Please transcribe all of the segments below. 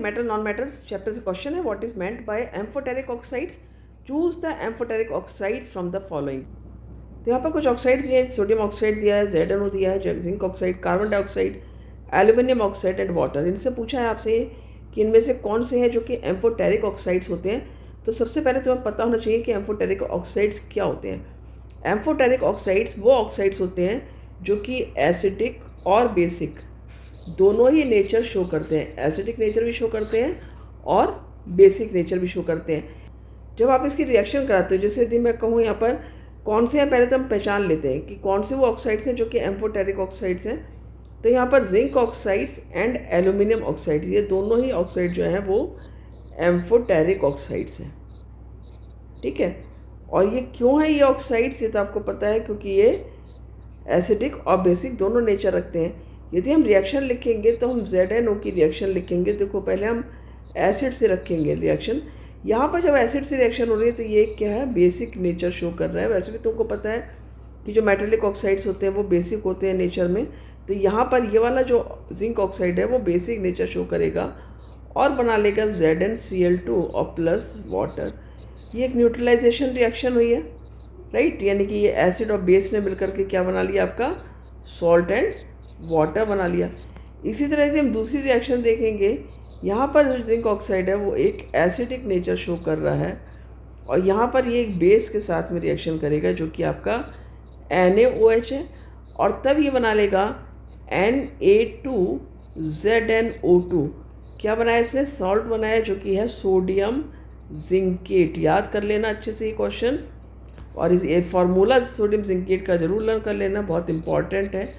Metal non metals chapter से question है, what is meant by amphoteric oxides, choose the amphoteric oxides from the following. तो यहाँ पर कुछ ऑक्साइड दिए हैं, सोडियम ऑक्साइड दिया है, ZnO दिया है, zinc oxide, carbon dioxide, aluminium oxide and water. इनसे पूछा है आपसे कि इनमें से कौन से हैं जो कि एम्फोटेरिक ऑक्साइड्स होते हैं। तो सबसे पहले तुम्हें पता होना चाहिए कि एम्फोटेरिक ऑक्साइड्स क्या होते हैं। एम्फोटेरिक ऑक्साइड्स वो ऑक्साइड्स होते हैं जो कि एसिडिक और बेसिक दोनों ही नेचर शो करते हैं, एसिडिक नेचर भी शो करते हैं और बेसिक नेचर भी शो करते हैं। जब आप इसकी रिएक्शन कराते हो, जैसे यदि मैं कहूँ यहाँ पर कौन से हैं, पहले तो हम पहचान लेते हैं कि कौन से वो ऑक्साइड्स हैं जो कि एम्फोटेरिक ऑक्साइड्स हैं। तो यहाँ पर zinc oxides and aluminium oxide, ये दोनों ही ऑक्साइड जो हैं वो एम्फोटेरिक ऑक्साइड्स हैं। ठीक है, और ये क्यों है ये ऑक्साइड्स, ये तो आपको पता है क्योंकि ये एसिडिक और बेसिक दोनों नेचर रखते हैं। यदि हम रिएक्शन लिखेंगे तो हम ZnO की रिएक्शन लिखेंगे। देखो पहले हम एसिड से रखेंगे रिएक्शन, यहाँ पर जब एसिड से रिएक्शन हो रही है तो ये क्या है, बेसिक नेचर शो कर रहा है। वैसे भी तुमको पता है कि जो मेटेलिक ऑक्साइड्स होते हैं वो बेसिक होते हैं नेचर में। तो यहाँ पर ये वाला जो जिंक ऑक्साइड है वो बेसिक नेचर शो करेगा और बना लेगा ZnCl2 और प्लस वाटर। ये एक न्यूट्रलाइजेशन रिएक्शन हुई है, राइट, यानी कि ये एसिड और बेस ने मिलकर के क्या बना लिया, आपका सॉल्ट एंड वाटर बना लिया। इसी तरह से हम दूसरी रिएक्शन देखेंगे, यहाँ पर जो जिंक ऑक्साइड है वो एक एसिडिक नेचर शो कर रहा है और यहाँ पर ये एक बेस के साथ में रिएक्शन करेगा जो कि आपका NaOH है और तब ये बना लेगा Na2ZnO2। क्या बनाया इसने, सॉल्ट बनाया जो कि है सोडियम जिंकेट। याद कर लेना अच्छे से ये क्वेश्चन, और इस ये फार्मूला सोडियम जिंकेट का जरूर लर्न कर लेना, बहुत इंपॉर्टेंट है।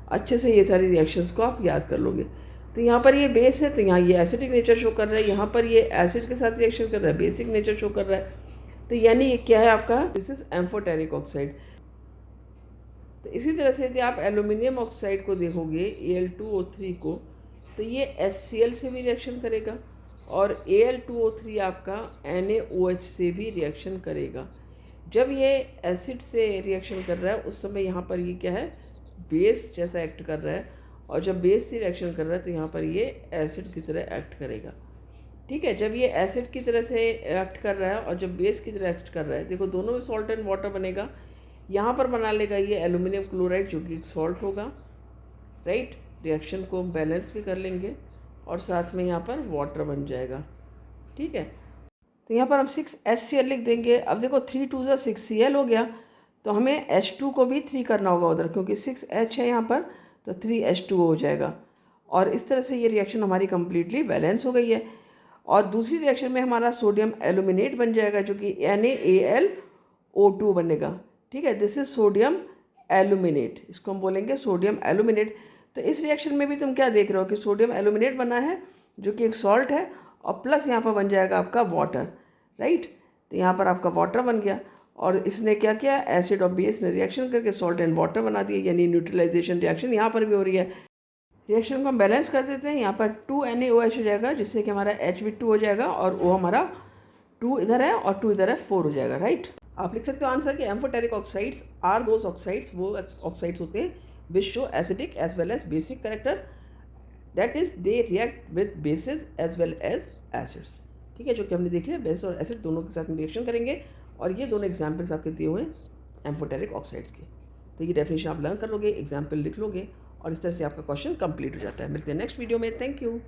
अच्छे से ये सारी रिएक्शंस को आप याद कर लोगे। तो यहाँ पर ये बेस है तो यहाँ ये एसिडिक नेचर शो कर रहा है, यहाँ पर ये एसिड के साथ रिएक्शन कर रहा है, बेसिक नेचर शो कर रहा है। तो यानी ये क्या है आपका, दिस इज एम्फोटेरिक ऑक्साइड। तो इसी तरह से यदि आप एल्यूमिनियम ऑक्साइड को देखोगे Al2O3 को, तो ये HCl से भी रिएक्शन करेगा और Al2O3 आपका NaOH से भी रिएक्शन करेगा। जब ये एसिड से रिएक्शन कर रहा है उस समय यहाँ पर ये क्या है, बेस जैसा एक्ट कर रहा है, और जब बेस से रिएक्शन कर रहा है तो यहाँ पर ये एसिड की तरह एक्ट करेगा। ठीक है, जब ये एसिड की तरह से एक्ट कर रहा है और जब बेस की तरह एक्ट कर रहा है, देखो दोनों में सॉल्ट एंड वाटर बनेगा। यहाँ पर बना लेगा ये एल्यूमिनियम क्लोराइड जो कि एक सॉल्ट होगा, राइट। रिएक्शन को बैलेंस भी कर लेंगे और साथ में यहाँ पर वाटर बन जाएगा। ठीक है, तो यहाँ पर हम 6HCl लिख देंगे। अब देखो 3 2 6Cl हो गया, तो हमें H2 को भी 3 करना होगा उधर, क्योंकि 6H है यहाँ पर, तो 3H2O हो जाएगा। और इस तरह से ये रिएक्शन हमारी कम्प्लीटली बैलेंस हो गई है। और दूसरी रिएक्शन में हमारा सोडियम एल्यूमिनेट बन जाएगा जो कि NaAlO2 बनेगा। ठीक है, दिस इज सोडियम एल्यूमिनेट, इसको हम बोलेंगे सोडियम एल्यूमिनेट। तो इस रिएक्शन में भी तुम क्या देख रहे हो कि सोडियम एल्यूमिनेट बना है जो कि एक सॉल्ट है और प्लस यहाँ पर बन जाएगा आपका वाटर, राइट। तो यहाँ पर आपका वाटर बन गया और इसने क्या किया, एसिड और बेस ने रिएक्शन करके सॉल्ट एंड वाटर बना दिया, यानी न्यूट्रलाइजेशन रिएक्शन यहाँ पर भी हो रही है। रिएक्शन को हम बैलेंस कर देते हैं, यहाँ पर 2NaOH हो जाएगा जिससे कि हमारा H भी 2 हो जाएगा और O हमारा 2 इधर है और 2 इधर है, 4 हो जाएगा, राइट। आप लिख सकते हो आंसर कि amphoteric oxides are those oxides, वो ऑक्साइड्स होते हैं which show acidic as well as basic character, that is they react with bases as well as acids. ठीक है, जो कि हमने देख लिया, बेस और एसिड दोनों के साथ में रिएक्शन करेंगे। और ये दोनों एग्जाम्पल्स आपके दिए हुए हैं एम्फोटेरिक ऑक्साइड्स के। तो ये डेफिनेशन आप लर्न कर लोगे, एग्जाम्पल लिख लोगे और इस तरह से आपका क्वेश्चन कंप्लीट हो जाता है। मिलते हैं नेक्स्ट वीडियो में, थैंक यू।